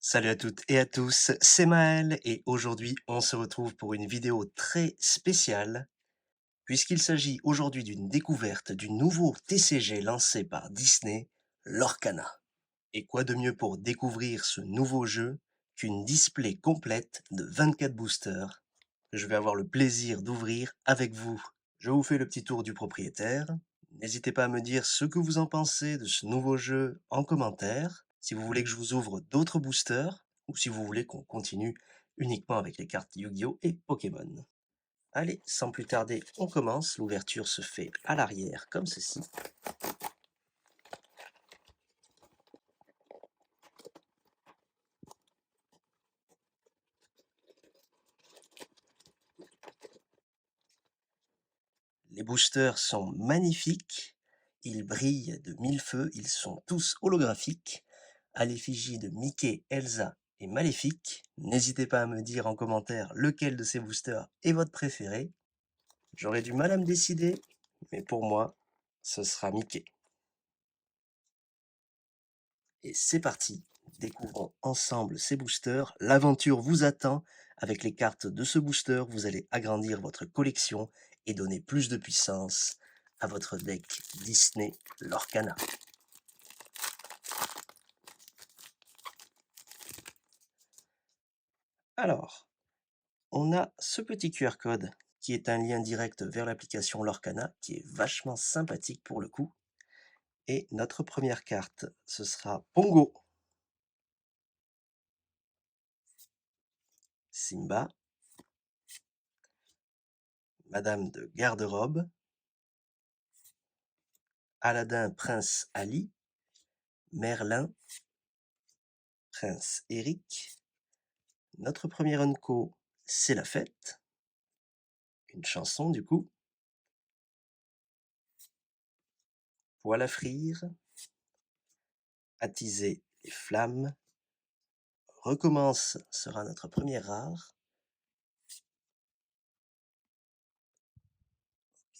Salut à toutes et à tous, c'est Maël et aujourd'hui on se retrouve pour une vidéo très spéciale puisqu'il s'agit aujourd'hui d'une découverte du nouveau TCG lancé par Disney, l'Orcana. Et quoi de mieux pour découvrir ce nouveau jeu qu'une display complète de 24 boosters que je vais avoir le plaisir d'ouvrir avec vous. Je vous fais le petit tour du propriétaire. N'hésitez pas à me dire ce que vous en pensez de ce nouveau jeu en commentaire. Si vous voulez que je vous ouvre d'autres boosters ou si vous voulez qu'on continue uniquement avec les cartes Yu-Gi-Oh! Et Pokémon. Allez, sans plus tarder, on commence. L'ouverture se fait à l'arrière comme ceci. Les boosters sont magnifiques, ils brillent de mille feux, ils sont tous holographiques, à l'effigie de Mickey, Elsa et Maléfique. N'hésitez pas à me dire en commentaire lequel de ces boosters est votre préféré. J'aurais du mal à me décider, mais pour moi, ce sera Mickey. Et c'est parti, découvrons ensemble ces boosters. L'aventure vous attend. Avec les cartes de ce booster, vous allez agrandir votre collection et donner plus de puissance à votre deck Disney Lorcana. Alors, on a ce petit QR code qui est un lien direct vers l'application Lorcana qui est vachement sympathique pour le coup. Et notre première carte, ce sera Pongo, Simba, Madame de Garde-robe, Aladdin Prince Ali, Merlin, Prince Eric. Notre premier unco, c'est la fête. Une chanson du coup. Poêle à frire, attiser les flammes. Recommence sera notre premier rare.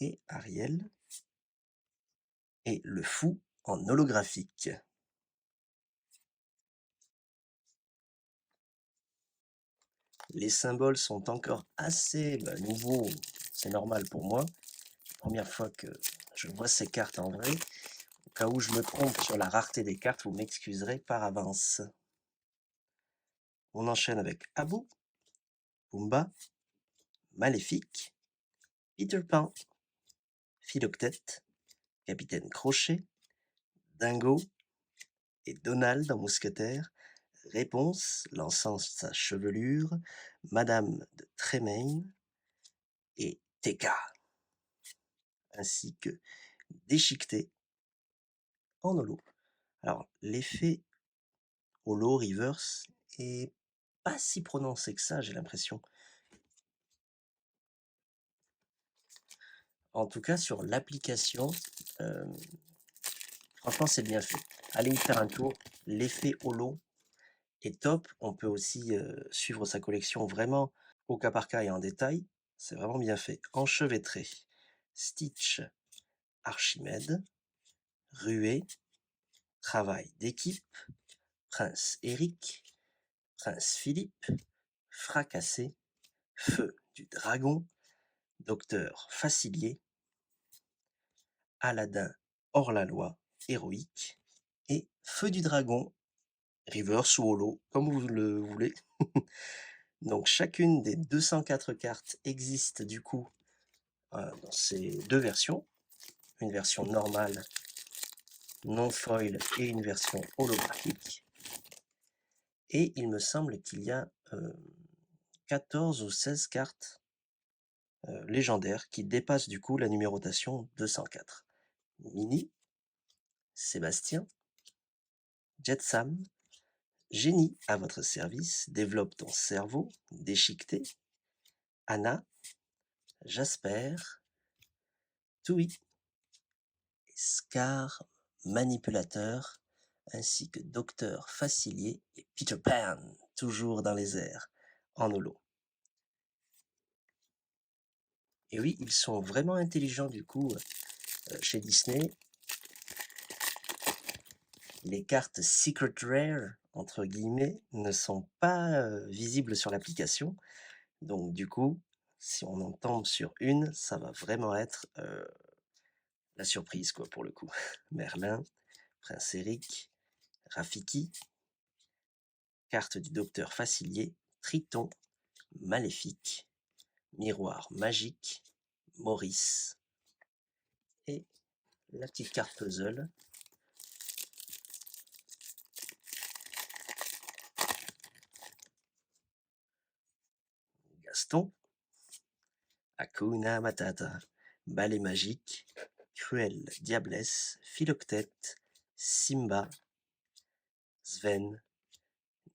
Et Ariel. Et le fou en holographique. Les symboles sont encore assez nouveaux, c'est normal pour moi. Première fois que je vois ces cartes en vrai. Au cas où je me trompe sur la rareté des cartes, vous m'excuserez par avance. On enchaîne avec Abou, Pumba, Maléfique, Peter Pan, Philoctète, Capitaine Crochet, Dingo et Donald en mousquetaire. Réponse, lançant sa chevelure, Madame de Tremaine et Tekka, ainsi que Déchiqueté en holo. Alors, l'effet holo reverse est pas si prononcé que ça, j'ai l'impression. En tout cas, sur l'application, franchement, c'est bien fait. Allez y faire un tour. L'effet holo est top. On peut aussi suivre sa collection vraiment au cas par cas et en détail. C'est vraiment bien fait. Enchevêtré, Stitch, Archimède, Ruée, Travail d'équipe, Prince Eric, Prince Philippe, Fracassé, Feu du Dragon, Docteur Facilier, Aladdin hors-la-loi, héroïque, et Feu du Dragon, reverse ou holo, comme vous le voulez. Donc chacune des 204 cartes existe du coup dans ces deux versions, une version normale non foil et une version holographique. Et il me semble qu'il y a 14 ou 16 cartes légendaires qui dépassent du coup la numérotation 204. Mini, Sébastien, Jetsam, Génie à votre service, développe ton cerveau, Déchiqueté, Anna, Jasper, Tui, Scar, Manipulateur, ainsi que Docteur Facilier et Peter Pan, toujours dans les airs, en holo. Et oui, ils sont vraiment intelligents du coup chez Disney. Les cartes Secret Rare entre guillemets, ne sont pas, visibles sur l'application. Donc du coup, si on en tombe sur une, ça va vraiment être, la surprise quoi, pour le coup. Merlin, Prince Éric, Rafiki, carte du docteur Facilier, Triton, Maléfique, Miroir magique, Maurice et la petite carte puzzle, Gaston, Hakuna Matata, Balai magique, Cruelle diablesse, Philoctète, Simba, Sven,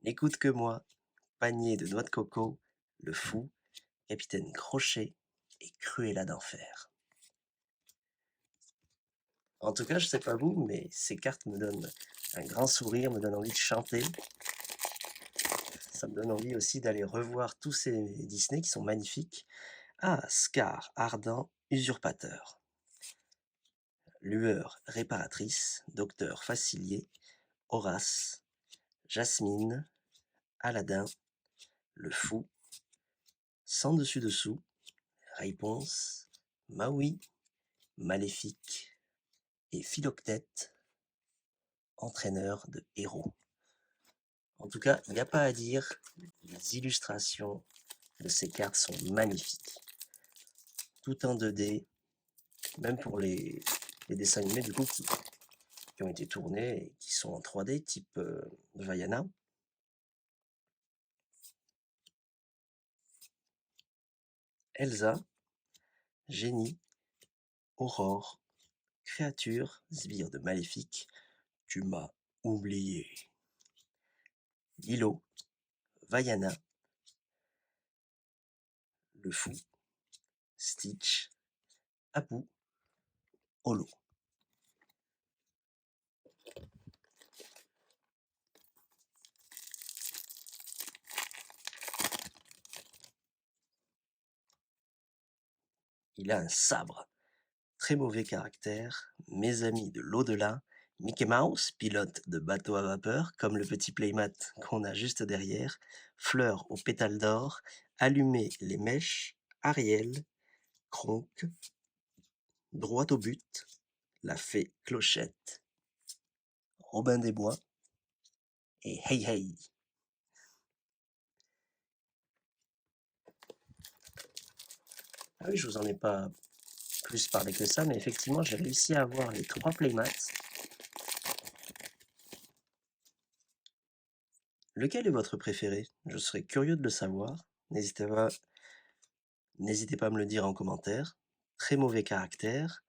N'écoute que moi, Panier de noix de coco, Le fou, Capitaine Crochet et Cruella d'enfer. En tout cas, je sais pas vous, mais ces cartes me donnent un grand sourire, me donnent envie de chanter. Ça me donne envie aussi d'aller revoir tous ces Disney qui sont magnifiques. Ah, Scar, ardent, usurpateur. Lueur, réparatrice, docteur Facilier, Horace, Jasmine, Aladdin, le fou, sans dessus-dessous, Réponse, Maui, Maléfique et Philoctète, entraîneur de héros. En tout cas, il n'y a pas à dire, les illustrations de ces cartes sont magnifiques. Tout en 2D, même pour les dessins animés du coup qui ont été tournés et qui sont en 3D, type Vaiana. Elsa, Génie, Aurore, Créature, sbire de Maléfique, tu m'as oublié. Lilo, Vaiana, le fou, Stitch, Apu, Holo. Il a un sabre. Très mauvais caractère, mes amis de l'au-delà, Mickey Mouse, pilote de bateau à vapeur, comme le petit playmat qu'on a juste derrière, Fleur aux pétales d'or, Allumer les mèches, Ariel, Kronk, Droit au but, La fée Clochette, Robin des Bois et Hey Hey. Ah oui, je vous en ai pas plus parlé que ça, mais effectivement, j'ai réussi à avoir les 3 playmats. Lequel est votre préféré? Je serais curieux de le savoir. N'hésitez pas à me le dire en commentaire. Très mauvais caractère,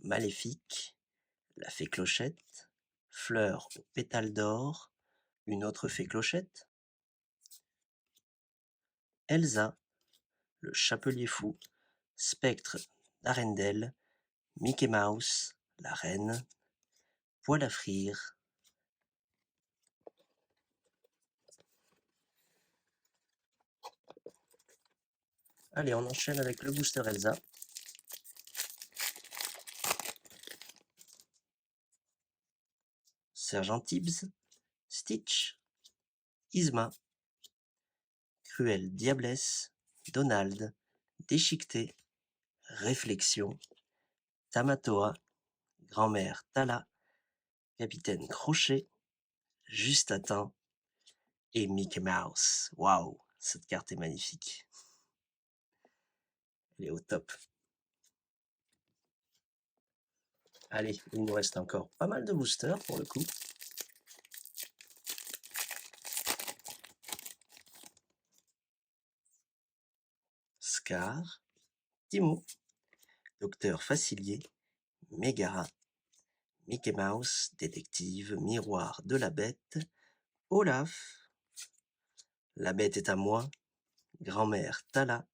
Maléfique, La fée Clochette, Fleur aux pétales d'or, Une autre fée Clochette, Elsa, Le chapelier fou, Spectre d'Arendelle, Mickey Mouse, La reine, Poil à frire. Allez, on enchaîne avec le booster Elsa. Sergent Tibbs, Stitch, Yzma, Cruelle Diablesse, Donald, Déchiqueté, Réflexion, Tamatoa, Grand-mère Tala, Capitaine Crochet, Juste à temps et Mickey Mouse. Waouh, cette carte est magnifique. Elle est au top. Allez, il nous reste encore pas mal de boosters pour le coup. Scar, Timo, Docteur Facilier, Mégara, Mickey Mouse, Détective, Miroir de la Bête, Olaf, La Bête est à moi, Grand-mère Tala,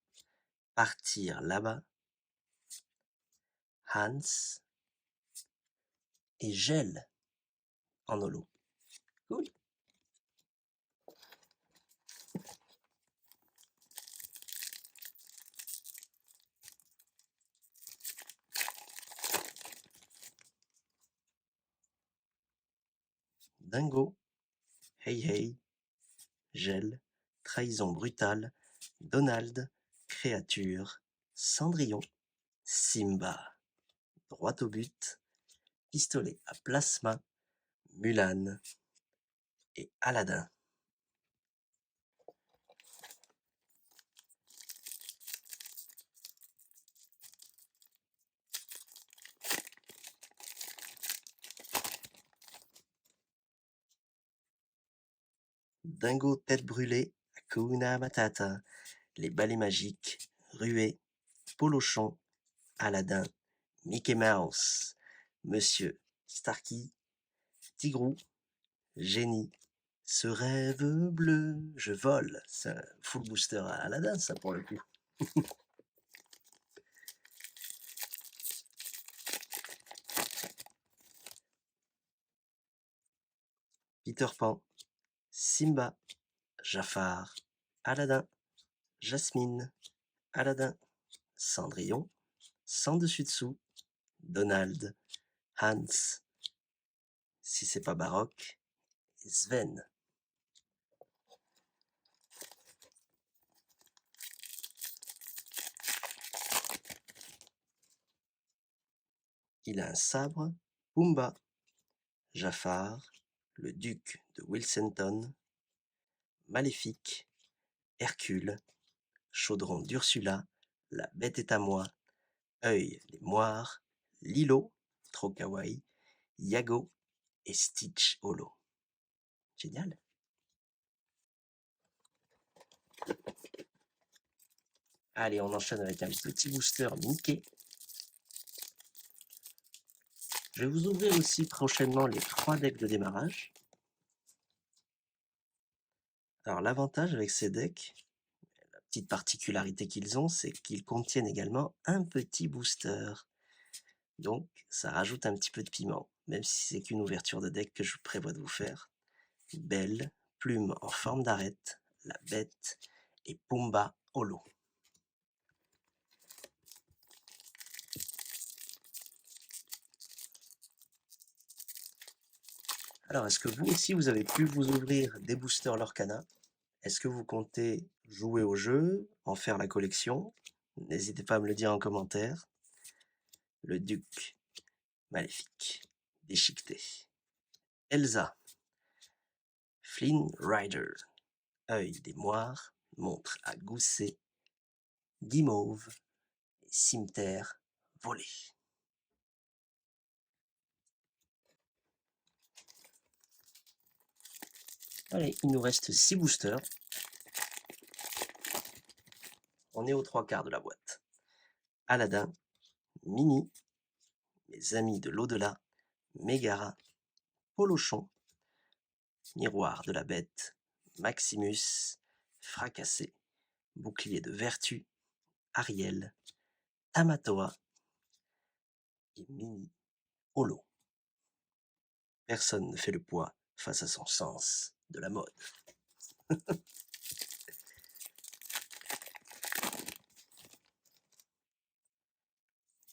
Partir là-bas, Hans et Gel en holo. Cool. Dingo, Hey Hey, Gel, Trahison brutale, Donald, Créature, Cendrillon, Simba, Droit au but, Pistolet à plasma, Mulan et Aladdin. Dingo tête brûlée, Hakuna Matata, les balais magiques, Ruée, Polochon, Aladdin, Mickey Mouse, Monsieur Starkey, Tigrou, Génie, ce rêve bleu, je vole. C'est un full booster à Aladdin, ça, pour le coup. Peter Pan, Simba, Jafar, Aladdin, Jasmine, Aladdin, Cendrillon, Sans dessus dessous, Donald, Hans, si c'est pas baroque, Sven. Il a un sabre, Pumba, Jafar, le duc de Wilsonton, Maléfique, Hercule, Chaudron d'Ursula, La bête est à moi, Œil des moires, Lilo, trop kawaii, Yago et Stitch Holo. Génial. Allez, on enchaîne avec un petit booster Mickey. Je vais vous ouvrir aussi prochainement les 3 decks de démarrage. Alors l'avantage avec ces decks, la petite particularité qu'ils ont, c'est qu'ils contiennent également un petit booster. Donc ça rajoute un petit peu de piment, même si c'est qu'une ouverture de deck que je prévois de vous faire. Belle, plume en forme d'arête, la bête et Pumba Holo. Alors, est-ce que vous aussi, vous avez pu vous ouvrir des boosters Lorcana? Est-ce que vous comptez jouer au jeu, en faire la collection? N'hésitez pas à me le dire en commentaire. Le Duc, Maléfique, Déchiqueté. Elsa, Flynn Rider, Œil des Moires, Montre à gousset, Guimauve et Cimeterre volé. Allez, il nous reste 6 boosters. On est aux 3 quarts de la boîte. Aladdin, Mini, Mes amis de l'au-delà, Mégara, Polochon, Miroir de la bête, Maximus, Fracassé, Bouclier de vertu, Ariel, Tamatoa et Mini Holo. Personne ne fait le poids face à son sens de la mode.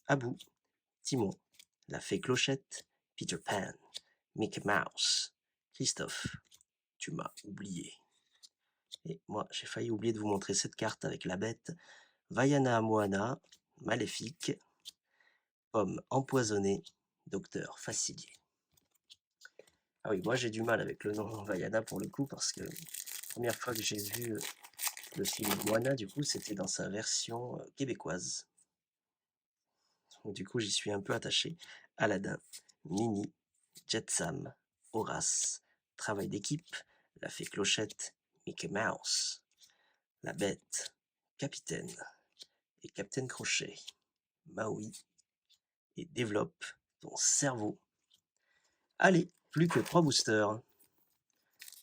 Abou, Timon, la fée Clochette, Peter Pan, Mickey Mouse, Christophe, tu m'as oublié. Et moi, j'ai failli oublier de vous montrer cette carte avec la bête, Vaiana Moana, Maléfique, Pomme empoisonnée, Docteur Facilier. Ah oui, moi j'ai du mal avec le nom Vaiana pour le coup, parce que la première fois que j'ai vu le film Moana, du coup, c'était dans sa version québécoise. Donc, du coup, j'y suis un peu attaché. Aladdin, Mini, Jetsam, Horace, Travail d'équipe, La Fée Clochette, Mickey Mouse, La Bête, Capitaine et Capitaine Crochet, Maui et Développe ton cerveau. Allez, plus que 3 boosters.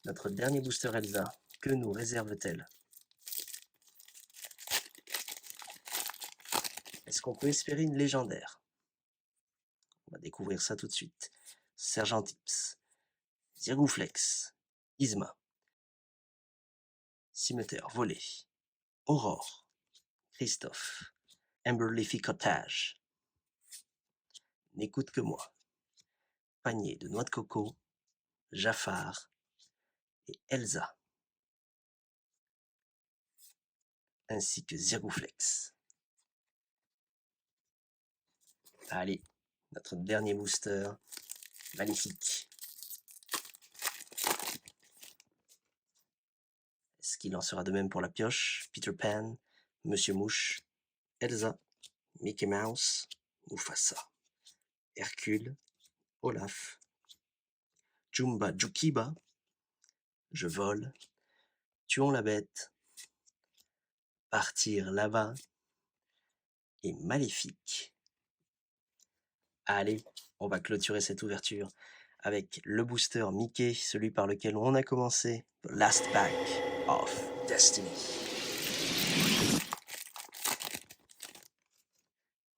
Notre dernier booster Elsa, que nous réserve-t-elle? Est-ce qu'on peut espérer une légendaire? On va découvrir ça tout de suite. Sergent Tips, Zirgouflex, Isma, Cimeterre volé, Aurore, Christophe, Amberleafy Cottage, N'écoute que moi, Panier de noix de coco, Jafar et Elsa, ainsi que Zirgouflex. Allez, notre dernier booster, magnifique. Est-ce qu'il en sera de même pour la pioche? Peter Pan, Monsieur Mouche, Elsa, Mickey Mouse, Mufasa, Hercule, Olaf, Jumba Jukiba, Je vole, Tuons la bête, Partir là-bas et Maléfique. Allez, on va clôturer cette ouverture avec le booster Mickey, celui par lequel on a commencé, The Last Pack of Destiny.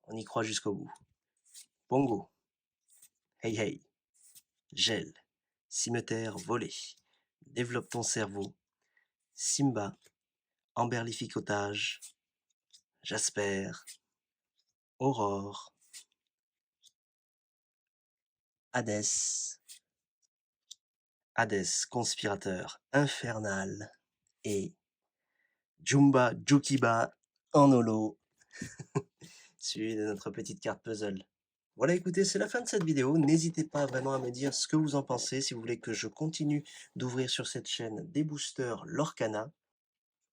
On y croit jusqu'au bout. Pongo, Hey Hey, Gel, Cimetière volé, Développe ton cerveau, Simba, Emberlificotage, Jasper, Aurore, Hadès, Hadès conspirateur infernal et Jumba Jukiba en holo, suivi de notre petite carte puzzle. Voilà, écoutez, c'est la fin de cette vidéo. N'hésitez pas vraiment à me dire ce que vous en pensez, si vous voulez que je continue d'ouvrir sur cette chaîne des boosters Lorcana.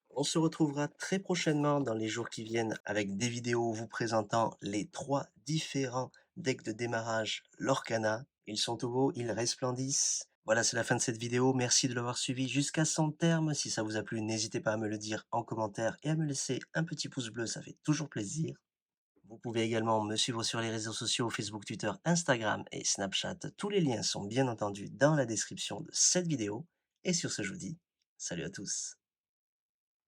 On se retrouvera très prochainement dans les jours qui viennent avec des vidéos vous présentant les 3 différents decks de démarrage Lorcana. Ils sont tout beaux, ils resplendissent. Voilà, c'est la fin de cette vidéo. Merci de l'avoir suivi jusqu'à son terme. Si ça vous a plu, n'hésitez pas à me le dire en commentaire et à me laisser un petit pouce bleu, ça fait toujours plaisir. Vous pouvez également me suivre sur les réseaux sociaux Facebook, Twitter, Instagram et Snapchat. Tous les liens sont bien entendu dans la description de cette vidéo. Et sur ce, je vous dis salut à tous.